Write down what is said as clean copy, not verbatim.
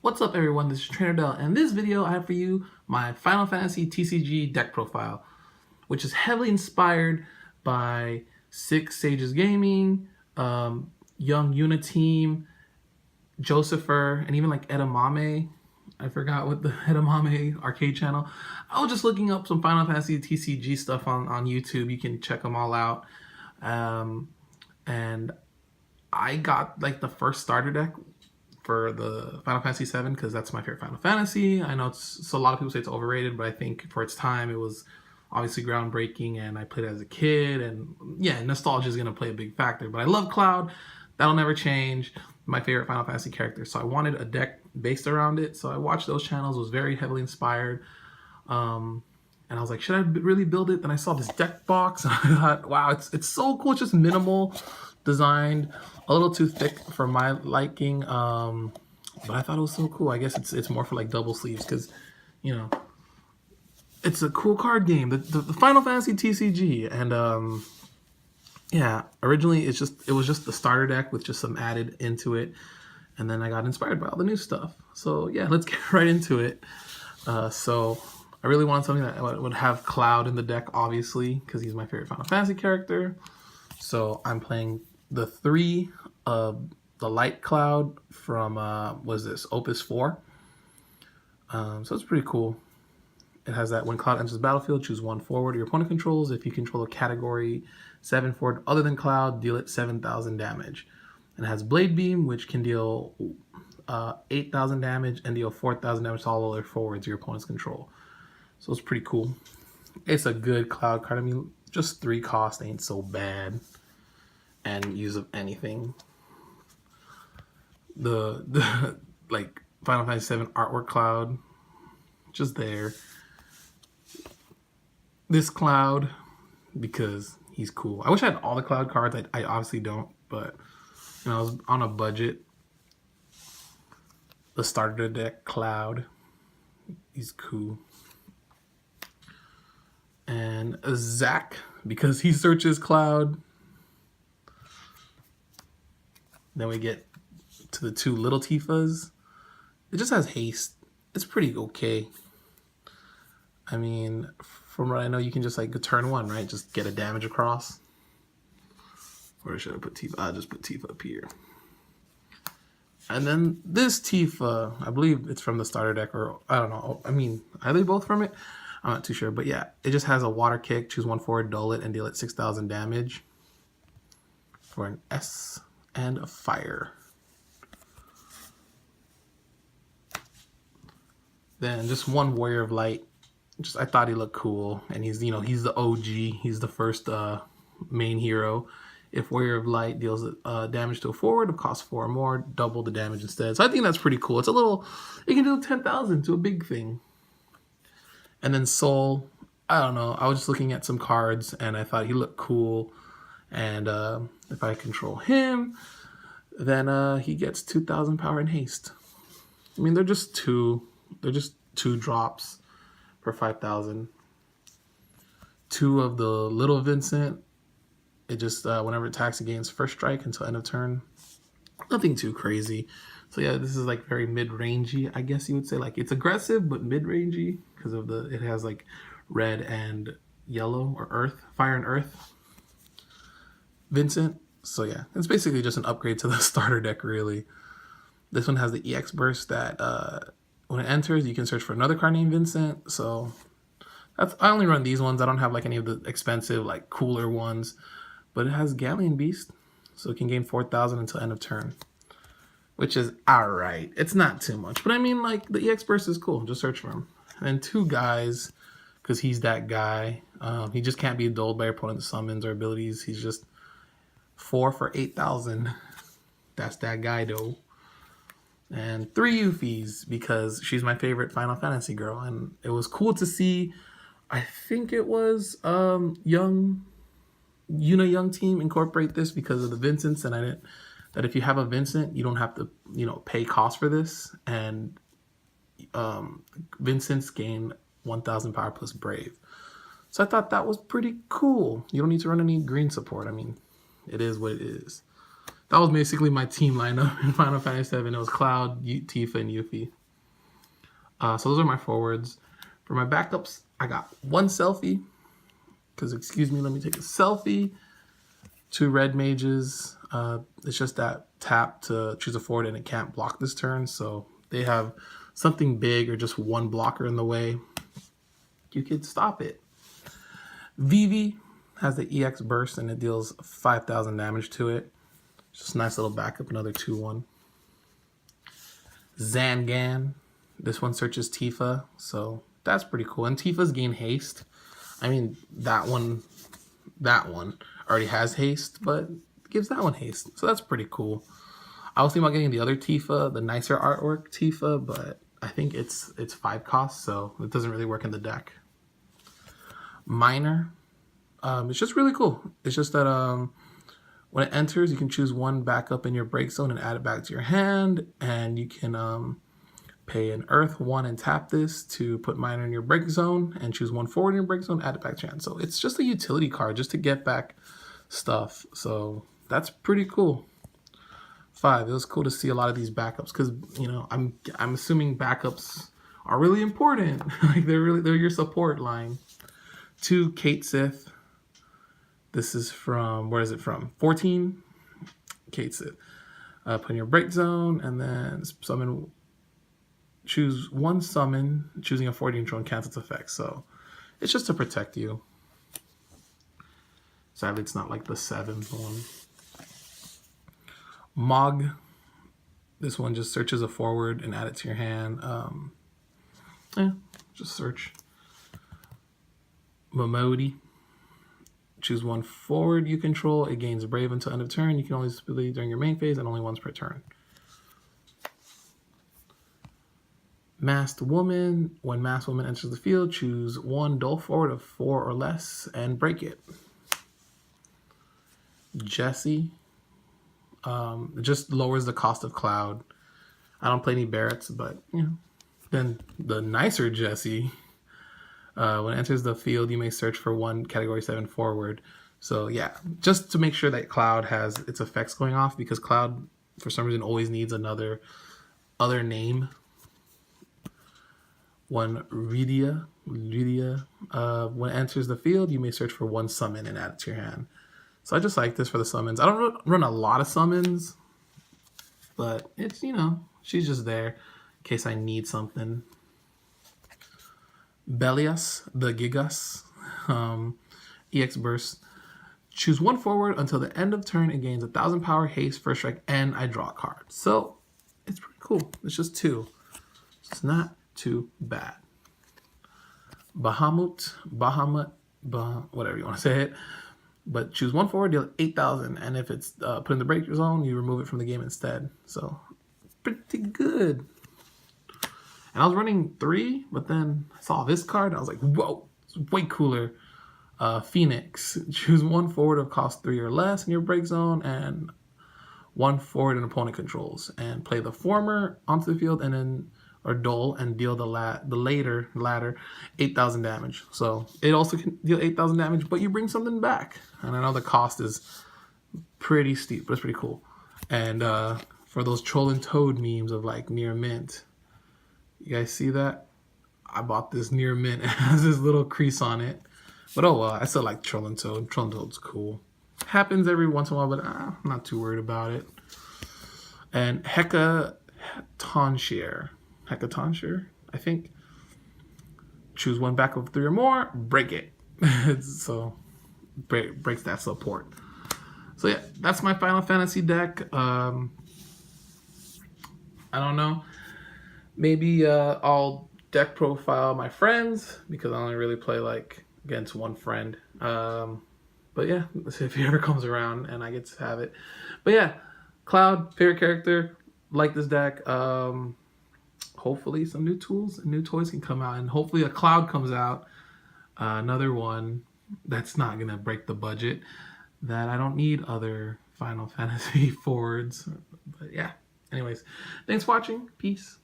What's up everyone, this is Trainer Dell, and in this video I have for you my Final Fantasy TCG deck profile, which is heavily inspired by Six Sages Gaming, Young Uniteam, Josepher, and even like Edamame. I forgot what the Edamame arcade channel. I was just looking up some Final Fantasy TCG stuff on YouTube. You can check them all out. And I got like the first starter deck for the Final Fantasy VII because that's my favorite Final Fantasy. I know so a lot of people say it's overrated, but I think for its time it was obviously groundbreaking, and I played it as a kid, and yeah, nostalgia is going to play a big factor. But I love Cloud. That'll never change. My favorite Final Fantasy character. So I wanted a deck based around it. So I watched those channels, was very heavily inspired. And I was like, should I really build it? Then I saw this deck box and I thought, wow, it's so cool. It's just minimal designed, a little too thick for my liking. But I thought it was so cool. I guess it's more for like double sleeves because, you know, it's a cool card game. The Final Fantasy TCG. And yeah, originally it was just the starter deck with just some added into it. And then I got inspired by all the new stuff. So yeah, let's get right into it. So I really wanted something that would have Cloud in the deck, obviously, because he's my favorite Final Fantasy character. So I'm playing the the Light Cloud from, what is this, Opus 4. So it's pretty cool. It has that when Cloud enters the battlefield, choose one forward your opponent controls. If you control a category 7 forward other than Cloud, deal it 7,000 damage. And it has Blade Beam, which can deal 8,000 damage and deal 4,000 damage to all other forwards your opponent's control. So it's pretty cool. It's a good Cloud card. I mean, just 3 cost ain't so bad. And use of anything. The like Final Fantasy VII artwork Cloud, just there. This Cloud, because he's cool. I wish I had all the Cloud cards. I obviously don't, but you know, I was on a budget. The starter deck Cloud, he's cool. And Zack, because he searches Cloud. Then we get to the 2 little Tifas. It just has haste. It's pretty okay. I mean, from what I know, you can just like turn 1, right? Just get a damage across. Where should I put Tifa? I'll just put Tifa up here. And then this Tifa, I believe it's from the starter deck, or I don't know. I mean, are they both from it? I'm not too sure. But yeah, it just has a water kick. Choose one forward, dull it, and deal it 6,000 damage for an S and a fire. Then just one Warrior of Light. Just I thought he looked cool, and he's, you know, he's the OG. He's the first main hero. If Warrior of Light deals damage to a forward, it costs 4 or more, double the damage instead. So I think that's pretty cool. It's a little, it can do 10,000 to a big thing. And then Soul, I don't know. I was just looking at some cards, and I thought he looked cool. And if I control him, then he gets 2,000 power and haste. I mean, they're just two drops for 5,000. 2 of the little Vincent. It just whenever it attacks against first strike until end of turn. Nothing too crazy. So yeah, this is like very mid-rangey, I guess you would say. Like it's aggressive but mid-rangey because of it has like red and yellow or earth, fire and earth Vincent. So yeah, it's basically just an upgrade to the starter deck, really. This one has the EX burst that when it enters, you can search for another card named Vincent. So I only run these ones. I don't have like any of the expensive, like cooler ones. But it has Galleon Beast, so it can gain 4,000 until end of turn, which is alright. It's not too much, but I mean, like the EX burst is cool. Just search for him. And then 2 guys, because he's that guy. He just can't be dulled by your opponent's summons or abilities. He's just 4 for 8,000. That's that guy though. And 3 Yufis, because she's my favorite Final Fantasy girl, and it was cool to see. I think it was Young Team incorporate this because of the Vincents, and I didn't. That if you have a Vincent, you don't have to, you know, pay cost for this, and Vincents gain 1,000 power plus Brave. So I thought that was pretty cool. You don't need to run any green support. I mean, it is what it is. that was basically my team lineup in Final Fantasy VII. It was Cloud, Tifa, and Yuffie. So those are my forwards. For my backups, I got one selfie. Because, excuse me, let me take a selfie. 2 red mages. It's just that tap to choose a forward and it can't block this turn. So they have something big or just one blocker in the way. You could stop it. Vivi has the EX burst and it deals 5,000 damage to it. Just a nice little backup, another 2/1. Zangan. This one searches Tifa, so that's pretty cool. And Tifa's gain haste. I mean, that one already has haste, but gives that one haste. So that's pretty cool. I was thinking about getting the other Tifa, the nicer artwork Tifa, but I think it's 5 costs, so it doesn't really work in the deck. Miner. It's just really cool. It's just that when it enters, you can choose one backup in your break zone and add it back to your hand, and you can pay an Earth 1 and tap this to put Miner in your break zone and choose one forward in your break zone, add it back to your hand. So it's just a utility card just to get back stuff. So that's pretty cool. 5. It was cool to see a lot of these backups because, you know, I'm assuming backups are really important. Like they're your support line. 2, Kate Sith. This is from, where is it from? 14. Kate Sith. Put in your break zone and then summon. Choose one summon, choosing a 40 control and cancel its effects. So it's just to protect you. Sadly, it's not like the 7th one. Mog. This one just searches a forward and add it to your hand. Just search. Momodi. Choose one forward you control. It gains Brave until end of turn. You can only split during your main phase and only once per turn. Masked Woman. When Masked Woman enters the field, choose one dull forward of 4 or less and break it. Jessie. It just lowers the cost of Cloud. I don't play any Barretts, but you know. Then the nicer Jessie. When it enters the field, you may search for one Category 7 forward. So yeah, just to make sure that Cloud has its effects going off, because Cloud, for some reason, always needs other name. One Rydia. When it enters the field, you may search for one summon and add it to your hand. So I just like this for the summons. I don't run a lot of summons, but it's, you know, she's just there in case I need something. Belias, the Gigas, EX burst. Choose one forward until the end of turn. It gains 1,000 power, haste, first strike, and I draw a card. So it's pretty cool. It's just 2. It's not too bad. Bahamut, whatever you want to say it. But choose one forward, deal 8,000, and if it's put in the break zone, you remove it from the game instead. So pretty good. And I was running 3, but then I saw this card. I was like, whoa, it's way cooler. Phoenix. Choose one forward of cost 3 or less in your break zone, and one forward an opponent controls, and play the former onto the field, and then or dull and deal the latter 8,000 damage. So it also can deal 8,000 damage, but you bring something back. And I know the cost is pretty steep, but it's pretty cool. And for those Troll and Toad memes of like near mint, you guys see that? I bought this near mint. It has this little crease on it. But oh well, I still like Troll and Toad. Troll and Toad's cool. Happens every once in a while, but I'm not too worried about it. And Hecatoncheir, I think. Choose one back of 3 or more, break it. So breaks that support. So yeah, that's my Final Fantasy deck. I don't know. Maybe I'll deck profile my friends because I only really play like against one friend. But yeah, let's see if he ever comes around and I get to have it. But yeah, Cloud, favorite character, like this deck. Hopefully some new tools and new toys can come out, and hopefully a Cloud comes out, another one that's not gonna break the budget, that I don't need other Final Fantasy forwards. But yeah, anyways, thanks for watching. Peace.